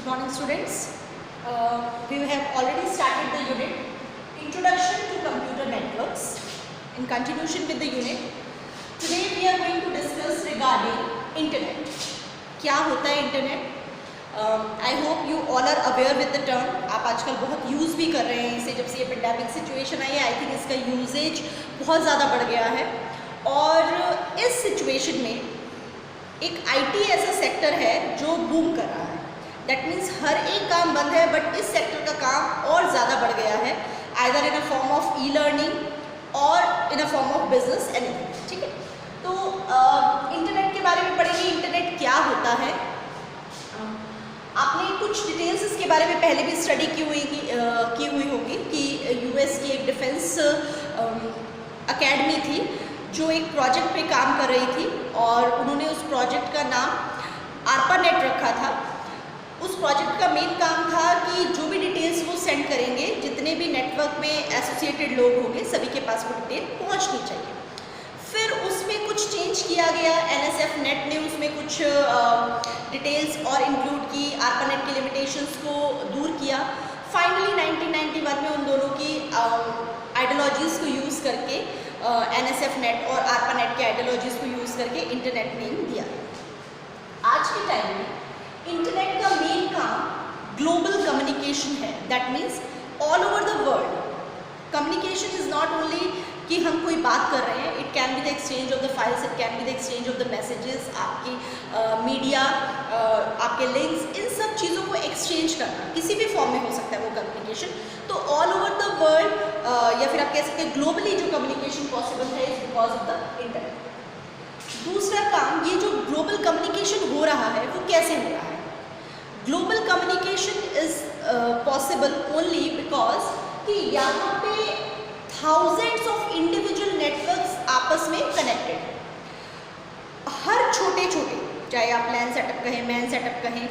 Good morning, students. We have already started the unit Introduction to Computer Networks. In continuation with the unit, today we are going to discuss regarding Internet. क्या होता है Internet? I hope you all are aware with the term. आप आजकल बहुत use भी कर रहे हैं इसे, जब से ये पेंडेमिक सिचुएशन आई है. आई थिंक इसका यूजेज बहुत ज़्यादा बढ़ गया है. और इस सिचुएशन में एक IT ऐसा सेक्टर है जो बूम कर रहा है. दैट मीन्स हर एक काम बंद है, बट इस सेक्टर का काम और ज़्यादा बढ़ गया है, either in a form of e learning और in a form of business anything. ठीक है, तो इंटरनेट के बारे में पढ़ेंगे. इंटरनेट क्या होता है, आपने कुछ डिटेल्स इसके बारे में पहले भी स्टडी की हुई होगी कि US की एक डिफेंस अकेडमी थी जो एक प्रोजेक्ट पे काम कर रही थी, और उन्होंने उस प्रोजेक्ट का नाम ARPANET रखा था. उस प्रोजेक्ट का मेन काम था कि जो भी डिटेल्स वो सेंड करेंगे, जितने भी नेटवर्क में एसोसिएटेड लोग होंगे, सभी के पास वो डिटेल पहुंचनी चाहिए. फिर उसमें कुछ चेंज किया गया. NSF नेट ने उसमें कुछ डिटेल्स और इंक्लूड की, ARPANET की लिमिटेशंस को दूर किया. फाइनली 1991 में उन दोनों की आइडियोलॉजीज़ को यूज़ करके, NSF नेट और ARPANET के आइडियोलॉजीज़ को यूज़ करके इंटरनेट नेम दिया. आज के टाइम में इंटरनेट का मेन काम ग्लोबल कम्युनिकेशन है. That means all over the world. Communication is not only कि हम कोई बात कर रहे हैं. It can be the exchange of the files, it can be the exchange of the messages, आपकी मीडिया, आपके लिंक्स, इन सब चीज़ों को एक्सचेंज करना किसी भी फॉर्म में हो सकता है वो कम्युनिकेशन. तो ऑल ओवर द वर्ल्ड, या फिर आप कह सकते हैं ग्लोबली जो कम्युनिकेशन पॉसिबल है, is because of the internet. दूसरा काम, ये जो ग्लोबल कम्युनिकेशन हो रहा है वो कैसे हो रहा है. Global communication is possible only because कि यहाँ पे थाउजेंड्स ऑफ इंडिविजुअल नेटवर्क्स आपस में कनेक्टेड है. हर छोटे छोटे, चाहे आप लैन सेटअप कहें, मैन सेटअप कहें,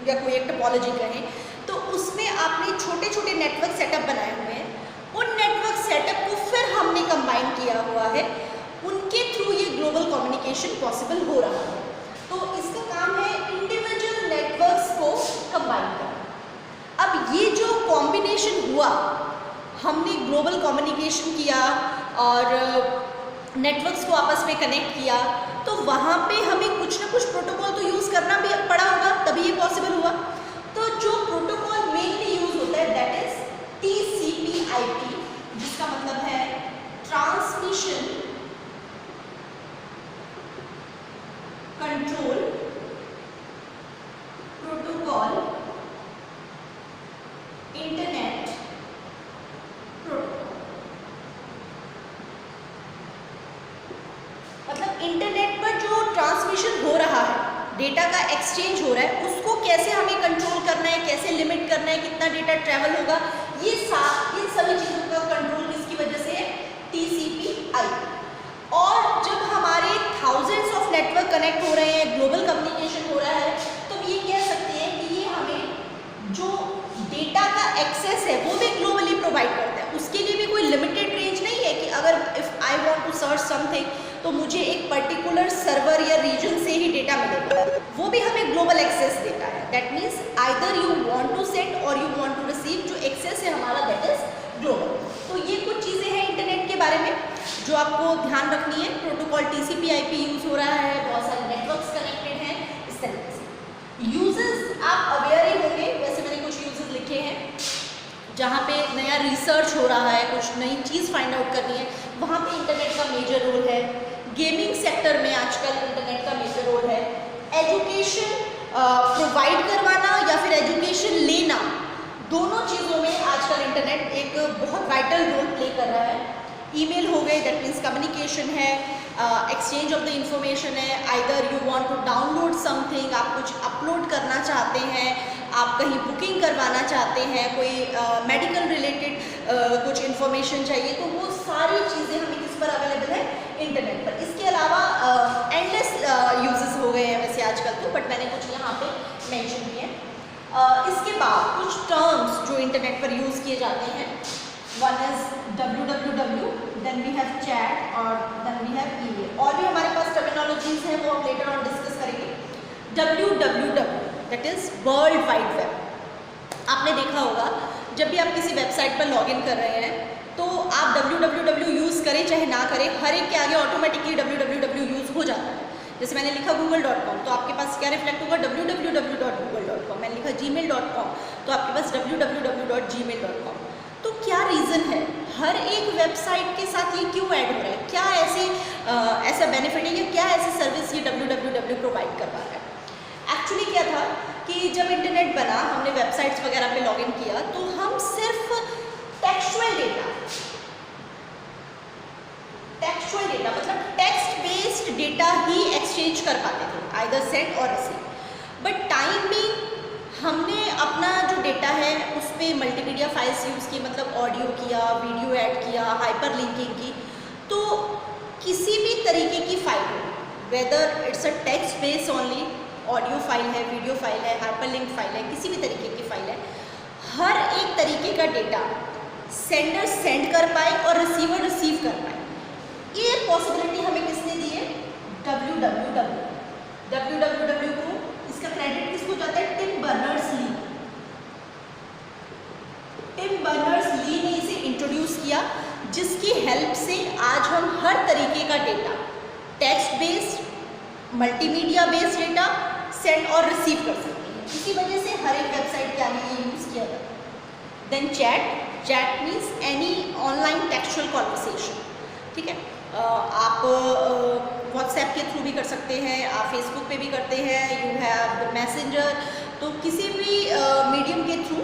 या कोई एक टोपोलॉजी कहें, तो उसमें आपने छोटे छोटे नेटवर्क सेटअप बनाए हुए हैं. उन नेटवर्क सेटअप को फिर हमने कंबाइन किया हुआ है, उनके थ्रू ये ग्लोबल कम्युनिकेशन पॉसिबल हो रहा है. तो इसका काम है इंडिविजुअल नेटवर्क्स को कंबाइन करना. अब ये जो कॉम्बिनेशन हुआ, हमने ग्लोबल कम्युनिकेशन किया और नेटवर्क्स को आपस में कनेक्ट किया, तो वहाँ पे हमें कुछ ना कुछ प्रोटोकॉल तो यूज़ करना भी पड़ा होगा, तभी ये पॉसिबल हुआ. तो जो प्रोटोकॉल मेनली यूज़ होता है दैट इज TCP/IP, जिसका मतलब है transmission control protocol internet protocol. मतलब इंटरनेट पर जो ट्रांसमिशन हो रहा है, डेटा का एक्सचेंज हो रहा है, उसको कैसे हमें कंट्रोल करना है, कैसे लिमिट करना है, कितना डेटा ट्रैवल होगा, ये इन सभी चीज़ों का कंट्रोल किसकी वजह से है, TCP/IP. और जब हमारे थाउजेंड्स ऑफ नेटवर्क कनेक्ट हो रहे हैं, ग्लोबल कम्युनिकेशन हो रहा है, तो ये कह सकते हैं कि ये हमें जो डेटा का एक्सेस है वो भी ग्लोबली प्रोवाइड करता है. उसके लिए भी कोई लिमिटेड रेंज नहीं है कि अगर if I want to search something तो मुझे एक पर्टिकुलर सर्वर या रीजन से ही डेटा मिलेगा. वो भी हमें ग्लोबल एक्सेस देता है. That means either you want to send और यू वांट टू रिसीव. जो एक्सेस है हमारा दैट इज ग्लोबल. तो ये कुछ चीज़ें हैं इंटरनेट के बारे में जो आपको ध्यान रखनी है. प्रोटोकॉल TCP/IP यूज़ हो रहा है, बहुत सारे नेटवर्क्स कनेक्टेड हैं, इस तरीके से. यूजेस आप अवेयर ही होंगे. वैसे मैंने कुछ यूजेस लिखे हैं जहाँ पे नया रिसर्च हो रहा है, कुछ नई चीज़ फाइंड आउट करनी है, वहाँ पे इंटरनेट का मेजर रोल है. गेमिंग सेक्टर में आजकल इंटरनेट का मेजर रोल है. एजुकेशन प्रोवाइड करवाना या फिर एजुकेशन लेना, दोनों चीज़ों में आजकल इंटरनेट एक बहुत वाइटल रोल प्ले कर रहा है. ईमेल हो गए, दैट मीन्स कम्युनिकेशन है, एक्सचेंज ऑफ द इंफॉर्मेशन है. Either you want to download something, आप कुछ अपलोड करना चाहते हैं, आप कहीं बुकिंग करवाना चाहते हैं, कोई मेडिकल रिलेटेड कुछ इन्फॉर्मेशन चाहिए, तो वो सारी चीज़ें हमें किस पर अवेलेबल है, इंटरनेट पर. इसके अलावा एंडलेस यूजेस हो गए हैं वैसे आजकल तो, बट मैंने कुछ यहाँ पे मेंशन किए हैं. इसके बाद कुछ टर्म्स जो इंटरनेट पर यूज़ किए जाते हैं. One is www, then we have chat और देन वी हैव ईमेल. और भी हमारे पास टर्मिनोलॉजीज हैं, वो हम लेटर ऑन डिस्कस करेंगे. www that is world wide web. आपने देखा होगा जब भी आप किसी वेबसाइट पर लॉगिन कर रहे हैं तो आप www यूज़ करें चाहे ना करें, हर एक के आगे ऑटोमेटिकली www यूज़ हो जाता है। जैसे मैंने लिखा google.com तो आपके पास क्या रिफ्लेक्ट होगा, www.google.com। मैंने लिखा gmail.com तो आपके पास www.gmail.com। तो क्या रीज़न है, हर एक वेबसाइट के साथ ये क्यों ऐड हो रहा है, क्या ऐसा बेनिफिट है या क्या ऐसी सर्विस ये www प्रोवाइड करवा रहा है। एक्चुअली क्या था कि जब इंटरनेट बना, हमने वेबसाइट्स वगैरह पे लॉगिन किया तो हम सिर्फ टेक्सचुअल डेटा मतलब टेक्स्ट बेस्ड डेटा ही एक्सचेंज कर पाते थे, आइदर सेंड और रिसीव। बट टाइम में हमने अपना जो डेटा है उस पर मल्टीमीडिया फाइल्स यूज़ की, मतलब ऑडियो किया, वीडियो ऐड किया, हाइपर लिंकिंग की। तो किसी भी तरीके की file, whether it's a text based only, audio file है, वीडियो फाइल है, हाइपर लिंक फाइल है, किसी भी तरीके की फाइल है, हर एक तरीके का डेटा सेंडर सेंड कर पाए और रिसीवर रिसीव कर पाए, ये पॉसिबिलिटी हमें किसने दी है, www को, इसका क्रेडिट किसको जाता है, टिम बर्नर्स ली ने इसे इंट्रोड्यूस किया, जिसकी हेल्प से आज हम हर तरीके का data, text based, multimedia based data send और रिसीव कर सकते हैं। इसी वजह से हर एक वेबसाइट के आगे ये यूज़ किया जाता है। Then chat means any online textual conversation, ठीक है। आप व्हाट्सएप के थ्रू भी कर सकते हैं, आप फेसबुक पे भी करते हैं, यू हैव मैसेंजर। तो किसी भी मीडियम के थ्रू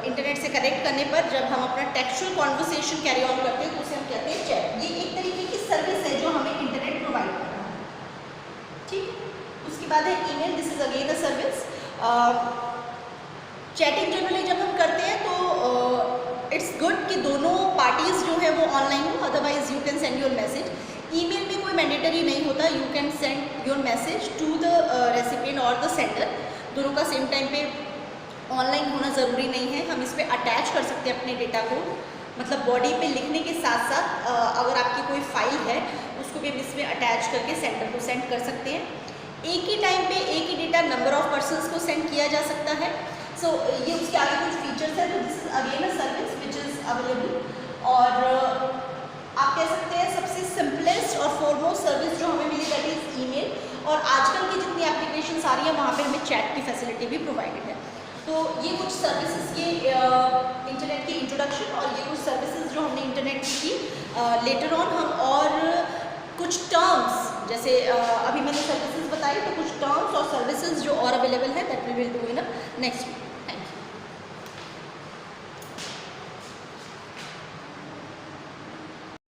इंटरनेट से कनेक्ट करने पर जब हम अपना टेक्सचुअल कॉन्वर्सेशन कैरी ऑन करते हैं तो उसे हम कहते हैं चैट। ये एक तरीके की सर्विस है जो हमें इंटरनेट प्रोवाइड कर रहा है, ठीक। उसके बाद है email, this is again a service. Chatting generally जब हम करते हैं तो इट्स गुड कि दोनों पार्टीज जो है वो ऑनलाइन हो, otherwise you can send your message. Email में कोई मैंडेटरी नहीं होता, you can send your message to the recipient और द सेंडर, दोनों का सेम टाइम पे ऑनलाइन होना ज़रूरी नहीं है। हम इस पर अटैच कर सकते हैं अपने डेटा को, मतलब बॉडी पे लिखने के साथ साथ अगर आपकी कोई फाइल है उसको भी हम इसमें अटैच करके सेंडर को सेंड कर सकते हैं। एक ही टाइम पे एक ही डेटा नंबर ऑफ पर्सन्स को सेंड किया जा सकता है। सो ये उसके आगे कुछ फीचर्स हैं, तो this is again a service which is available. और आप कह सकते हैं सबसे सिंपलेस्ट और फॉरमोस्ट सर्विस जो हमें मिली दैट इज़ ईमेल। और आजकल की जितनी एप्लीकेशन आ रही है वहाँ पे हमें चैट की फैसिलिटी भी प्रोवाइडेड है। तो ये कुछ सर्विसेज के इंटरनेट की इंट्रोडक्शन और ये कुछ सर्विसेज जो हमने इंटरनेट की थी। लेटर ऑन हम और कुछ टर्म्स, जैसे अभी मैंने सर्विसेज बताई, तो कुछ टर्म्स और सर्विसेज जो और अवेलेबल है that we will do in a next video.